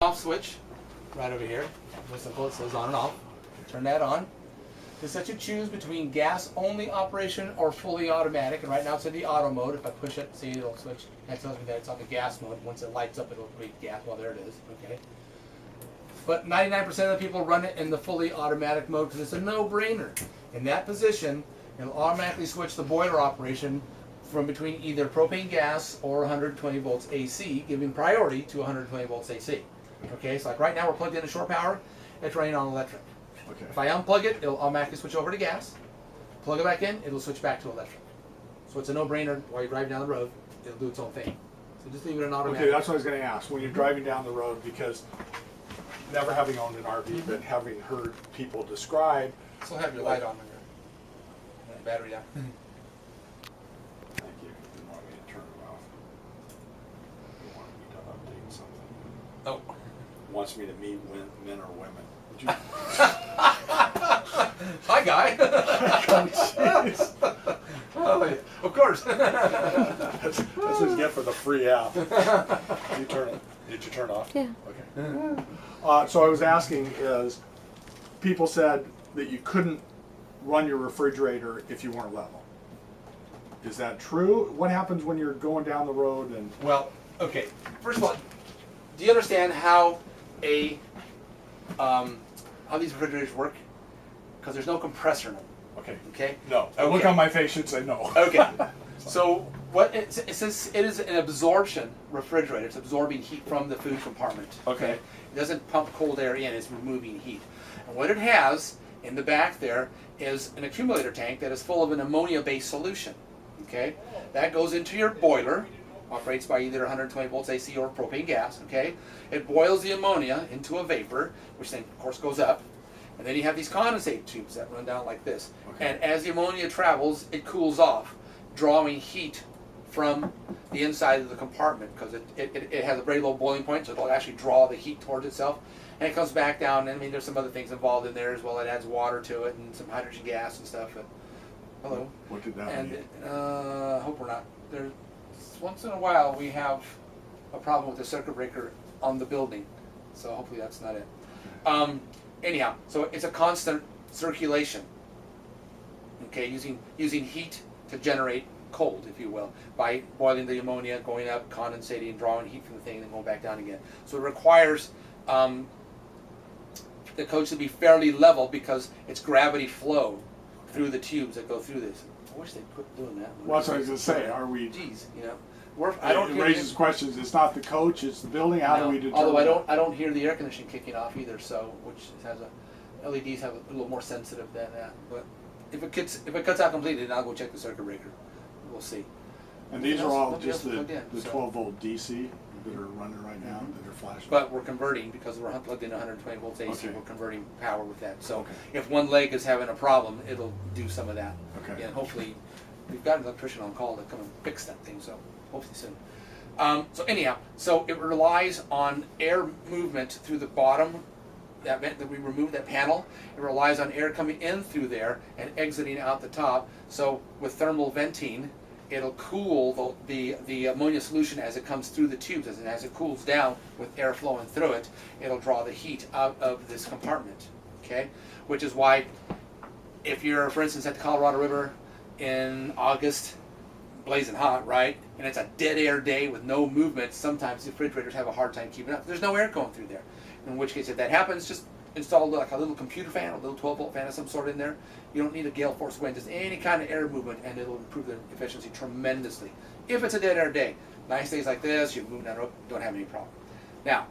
off switch right over here. Just simple, it says on and off. Turn that on. This lets you choose between gas only operation or fully automatic, and right now it's in the auto mode. If I push it, see, it'll switch. That tells me that it's on the gas mode. Once it lights up, it'll read gas. Well, there it is. Okay. But 99% of the people run it in the fully automatic mode because it's a no-brainer. In that position, it'll automatically switch the boiler operation from between either propane gas or 120 volts AC, giving priority to 120 volts AC. Okay, so like right now we're plugged into shore power, it's running on electric. Okay. If I unplug it, it'll automatically switch over to gas. Plug it back in, it'll switch back to electric. So it's a no-brainer while you're driving down the road, it'll do its own thing. So just leave it in automatic. Okay, that's what I was going to ask. When you're driving down the road, because never having owned an RV, but having heard people describe. Still have your light on when you're battery down. Thank you. Didn't want me to turn it off. You wanted me to update something. Oh. Wants me to meet men or women. Would you? Hi, guy. Oh, yeah. Of course. That's what you get for the free app. You turn it. Did you turn it off? Yeah. Okay. So I was asking is, people said that you couldn't run your refrigerator if you weren't level. Is that true? What happens when you're going down the road and? Well, okay. First of all, do you understand how how these refrigerators work? Because there's no compressor in them. Okay. Okay. No. The Okay. look on my face should say no. Okay. So what it says, it is an absorption refrigerator. It's absorbing heat from the food compartment. Okay. It doesn't pump cold air in. It's removing heat. And what it has in the back there is an accumulator tank that is full of an ammonia-based solution. Okay. That goes into your boiler. Operates by either 120 volts AC or propane gas. Okay. It boils the ammonia into a vapor, which then of course goes up. And then you have these condensate tubes that run down like this. Okay. And as the ammonia travels, it cools off, drawing heat from the inside of the compartment because it has a very low boiling point, so it'll actually draw the heat towards itself. And it comes back down. And I mean, there's some other things involved in there as well. It adds water to it and some hydrogen gas and stuff. But, hello. What did that And mean? hope we're not. There's once in a while we have a problem with the circuit breaker on the building, so hopefully that's not it. Anyhow, so it's a constant circulation. Okay, using heat to generate cold, if you will, by boiling the ammonia, going up, condensating, drawing heat from the thing, and then going back down again. So it requires the coach to be fairly level because it's gravity flow through the tubes that go through this. I wish they'd quit doing that. Well, that's what I was going to say. Are we? Geez, you know, I don't It hear raises questions. It's not the coach. It's the building. How do we determine? Although I don't hear the air conditioning kicking off either. So which has LEDs have a little more sensitive than that. But if it cuts out completely, then I'll go check the circuit breaker. We'll see. And these are all Nobody just else the plugged in, so. 12 volt DC that are running right now that are flashing. But we're converting because we're plugged in 120 volts AC. Okay. We're converting power with that. So Okay. if one leg is having a problem, it'll do some of that. Okay. And hopefully, we've got an electrician on call to come and fix that thing. So hopefully soon. So anyhow, so it relies on air movement through the bottom. That we removed that panel. It relies on air coming in through there and exiting out the top. So with thermal venting, it'll cool the ammonia solution as it comes through the tubes. And as it cools down with air flowing through it, it'll draw the heat out of this compartment. Okay, which is why if you're, for instance, at the Colorado River in August, blazing hot, right? And it's a dead air day with no movement. Sometimes the refrigerators have a hard time keeping up. There's no air going through there. In which case, if that happens, just install like a little computer fan, a little 12 volt fan of some sort in there. You don't need a gale force wind, just any kind of air movement, and it'll improve the efficiency tremendously. If it's a dead air day, nice days like this, you're moving down the road, don't have any problem. Now,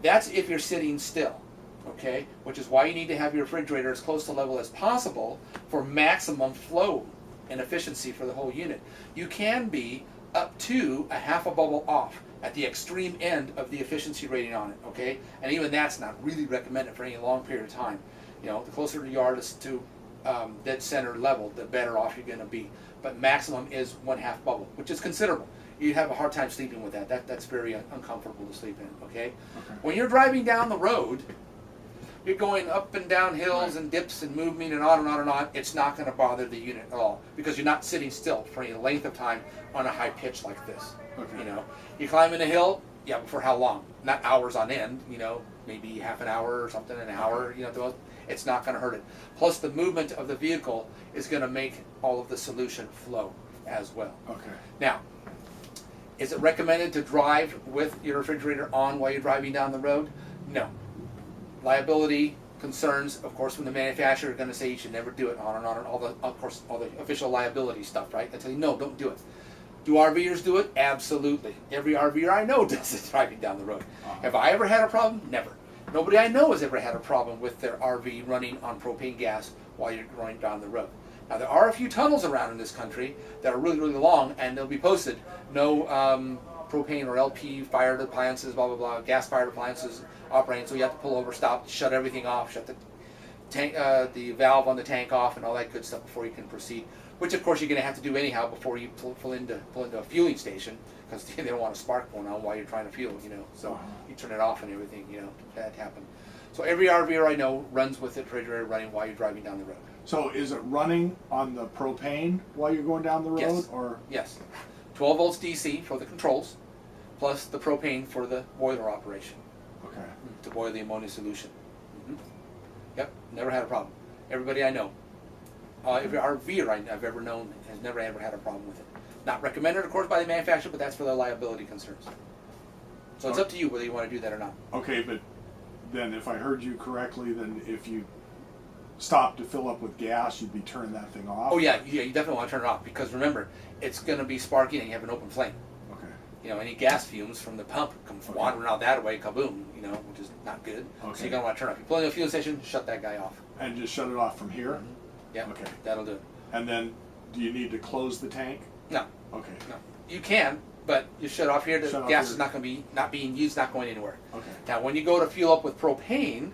that's if you're sitting still, okay? Which is why you need to have your refrigerator as close to level as possible for maximum flow and efficiency for the whole unit. You can be up to a half a bubble off at the extreme end of the efficiency rating on it, okay? And even that's not really recommended for any long period of time. You know, the closer you are to dead center level, the better off you're gonna be. But maximum is 1/2 bubble, which is considerable. You'd have a hard time sleeping with that. That's very uncomfortable to sleep in, okay? When you're driving down the road, you're going up and down hills and dips and moving and on and on and on. It's not going to bother the unit at all because you're not sitting still for any length of time on a high pitch like this. Okay. You know, you climb in a hill, Yeah, but for how long? Not hours on end, maybe half an hour or something, an hour, it's not going to hurt it. Plus the movement of the vehicle is going to make all of the solution flow as well. Okay. Now, is it recommended to drive with your refrigerator on while you're driving down the road? No. Liability concerns, of course, from the manufacturer are going to say you should never do it, on and all the official liability stuff, right? They tell you, no, don't do it. Do RVers do it? Absolutely. Every RVer I know does it driving down the road. Have I ever had a problem? Never. Nobody I know has ever had a problem with their RV running on propane gas while you're going down the road. Now, there are a few tunnels around in this country that are really, really long, and they'll be posted, no propane or LP fired appliances, blah, blah, blah, gas-fired appliances operating, so you have to pull over, stop, shut everything off, shut the tank, the valve on the tank off, and all that good stuff before you can proceed. Which, of course, you're going to have to do anyhow before you pull into a fueling station, because they don't want a spark going on while you're trying to fuel, So you turn it off and everything, that happen. So every RVer I know runs with the refrigerator running while you're driving down the road. So is it running on the propane while you're going down the road? Yes. Or? Yes. 12 volts DC for the controls, plus the propane for the boiler operation. Okay. To boil the ammonia solution. Yep, never had a problem. Everybody I know. Every RVer I've ever known has never ever had a problem with it. Not recommended, of course, by the manufacturer, but that's for the liability concerns. So it's up to you whether you want to do that or not. Okay, but then if I heard you correctly, then if you stopped to fill up with gas, you'd be turning that thing off? Oh yeah, you definitely want to turn it off, because remember, it's going to be sparking and you have an open flame. Okay. Any gas fumes from the pump come wandering out that way, kaboom, which is not good. Okay. So you're going to want to turn it off. You pull in a fueling station, shut that guy off. And just shut it off from here? Yeah, Okay. that'll do it. And then, do you need to close the tank? No, Okay. no. You can, but you shut off here. The Shut off gas here. is not going to be being used, not going anywhere. Okay. Now, when you go to fuel up with propane,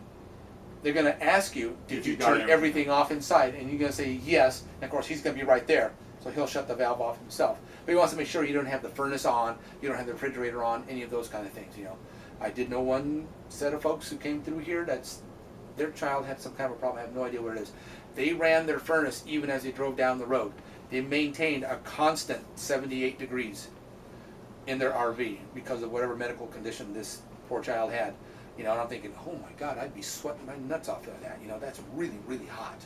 they're going to ask you, did If you you got turn everything off inside? And you're going to say yes. And of course, he's going to be right there, so he'll shut the valve off himself. But he wants to make sure you don't have the furnace on, you don't have the refrigerator on, any of those kind of things. I did know one set of folks who came through here that's their child had some kind of a problem. I have no idea what it is. They ran their furnace even as they drove down the road. They maintained a constant 78 degrees in their RV because of whatever medical condition this poor child had. And I'm thinking, oh my God, I'd be sweating my nuts off of that. That's really, really hot.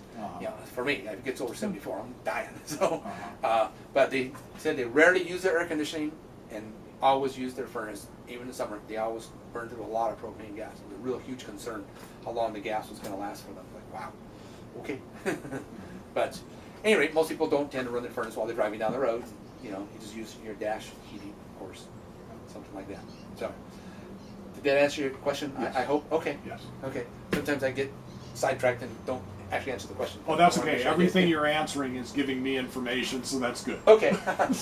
For me, if it gets over 74, I'm dying. So, but they said they rarely use their air conditioning and always use their furnace, even in the summer. They always burn through a lot of propane gas. It was a real huge concern how long the gas was going to last for them. Like, wow, okay. But at any rate, most people don't tend to run their furnace while they're driving down the road. You just use your dash heating, of course, something like that. So, did that answer your question? Yes. I hope. Okay. Yes. Okay. Sometimes I get sidetracked and don't actually answer the question. Oh, that's I wanna okay. make sure I Everything get it. you're answering is giving me information, so that's good. Okay.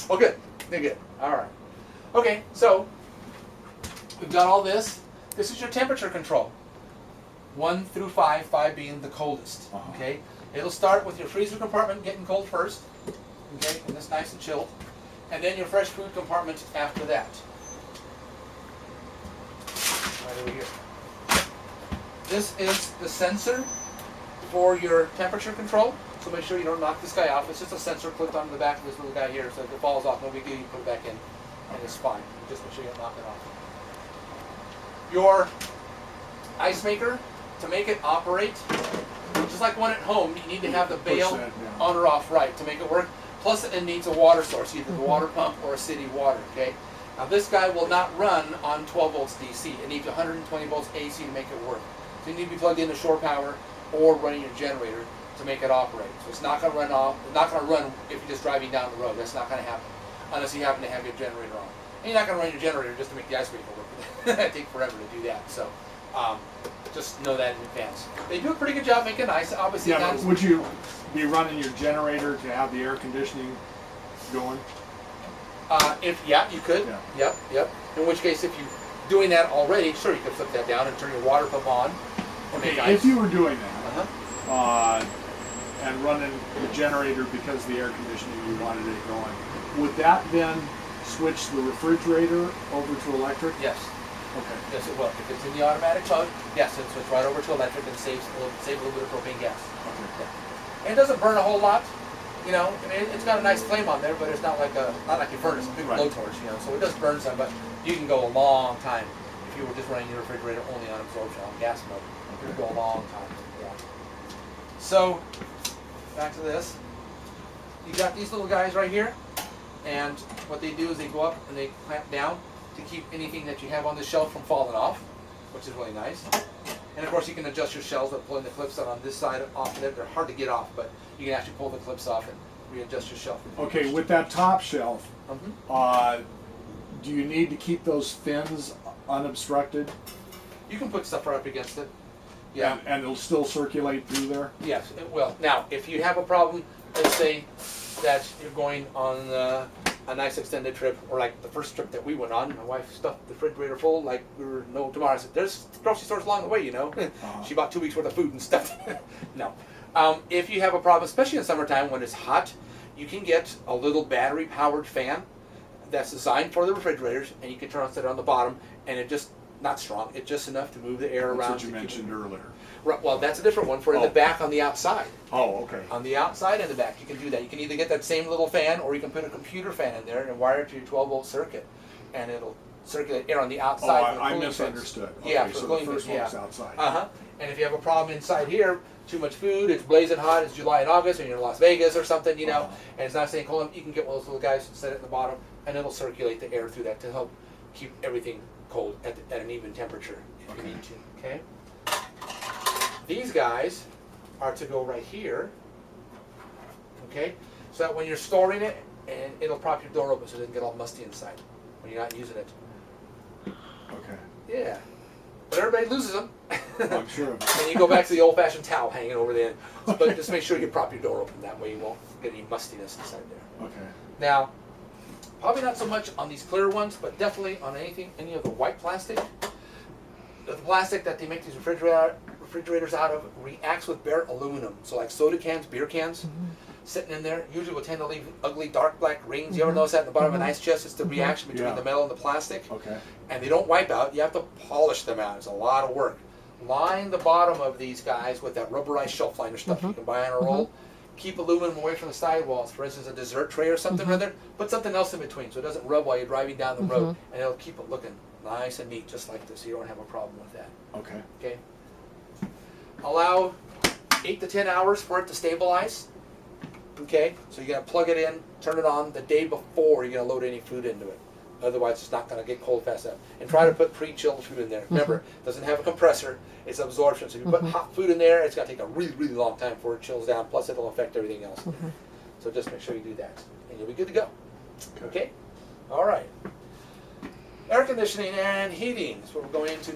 Well, good. Good. All right. Okay. So we've got all this. This is your temperature control. 1 through 5, 5 being the coldest. Okay. It'll start with your freezer compartment getting cold first. Okay, and that's nice and chilled. And then your fresh food compartment after that. Right over here. This is the sensor for your temperature control. So make sure you don't knock this guy off. It's just a sensor clipped onto the back of this little guy here. So if it falls off, no big deal. You put it back in, and it's fine. Just make sure you don't knock it off. Your ice maker, to make it operate, just like one at home, you need to have the bail Push that down. on or off right to make it work. Plus, it needs a water source, either the water pump or a city water. Okay. Now, this guy will not run on 12 volts DC. It needs 120 volts AC to make it work. So you need to be plugged into shore power or running your generator to make it operate. So it's not going to run off. It's not going to run if you're just driving down the road. That's not going to happen unless you happen to have your generator on. And you're not going to run your generator just to make the ice maker work. It'd take forever to do that. So just know that in advance. They do a pretty good job making ice. Obviously, Yeah, not but would you be running your generator to have the air conditioning going? Yeah, you could. Yeah. Yep. In which case, if you're doing that already, sure, you could flip that down and turn your water pump on. And make ice. If you were doing that, and running the generator because the air conditioning you wanted it going, would that then switch the refrigerator over to electric? Yes. Okay. Yes, it will. If it's in the automatic mode, yes, it'll switch right over to electric and save a little bit of propane gas. Okay. Yeah. And it doesn't burn a whole lot. You know, I mean, it's got a nice flame on there, but it's not like your furnace, a big Right. blowtorch, you know. So it does burn some, but you can go a long time if you were just running your refrigerator only on absorption on gas mode. You could go a long time. Yeah. So back to this. You got these little guys right here, and what they do is they go up and they clamp down to keep anything that you have on the shelf from falling off, which is really nice. And of course you can adjust your shelves by pulling the clips out on this side off of it. They're hard to get off, but you can actually pull the clips off and readjust your shelf. Okay, with that top shelf, Mhm. do you need to keep those fins unobstructed? You can put stuff right up against it. Yeah. And it'll still circulate through there? Yes, it will. Now, if you have a problem, let's say that you're going on a nice extended trip, or like the first trip that we went on, my wife stuffed the refrigerator full like we were no tomorrow. I said, there's grocery stores along the way, you know. She bought 2 weeks worth of food and stuff. No. If you have a problem, especially in summertime when it's hot, you can get a little battery powered fan that's designed for the refrigerators, and you can turn on set on the bottom, and it just, not strong, it's just enough to move the air That's around. what you mentioned earlier. Right, well, that's a different one for in the Oh. back on the outside. Oh, okay. On the outside and the back, you can do that. You can either get that same little fan, or you can put a computer fan in there and wire it to your 12-volt circuit, and it'll circulate air on the Oh, outside. for the I cooling fins. misunderstood. Okay, Yeah, for so the the cooling first fins, one's yeah. outside. And if you have a problem inside here, too much food, it's blazing hot, it's July and August, and you're in Las Vegas or something, you know, and it's not staying cold, you can get one of those little guys, set it at the bottom, and it'll circulate the air through that to help keep everything cold at an even temperature if you Okay. need to. Okay. These guys are to go right here. Okay, so that when you're storing it, and it'll prop your door open so it doesn't get all musty inside when you're not using it. Okay. Yeah, but everybody loses them. I'm sure. And you go back to the old-fashioned towel hanging over the end. But just make sure you prop your door open. That way you won't get any mustiness inside there. Okay. Now, probably not so much on these clear ones, but definitely on any of the white plastic. The plastic that they make these refrigerators out of reacts with bare aluminum. So like soda cans, beer cans, sitting in there, usually will tend to leave ugly dark black rings. You ever notice that in the bottom of an ice chest? It's the reaction between Yeah. the metal and the plastic. Okay. And they don't wipe out. You have to polish them out. It's a lot of work. Line the bottom of these guys with that rubberized shelf liner stuff you can buy on a roll. Keep aluminum away from the sidewalls. For instance, a dessert tray or something or other. Put something else in between so it doesn't rub while you're driving down the road, and it'll keep it looking nice and neat, just like this. So you don't have a problem with that. Okay. Okay. Allow 8 to 10 hours for it to stabilize. Okay, so you're gonna plug it in, turn it on the day before you're gonna load any food into it. Otherwise, it's not gonna get cold fast enough. And try to put pre-chilled food in there. Remember, it doesn't have a compressor; it's absorption. So if you put hot food in there, it's gonna take a really, really long time before it chills down. Plus, it'll affect everything else. So just make sure you do that, and you'll be good to go. Okay. All right. Air conditioning and heating is what we're going into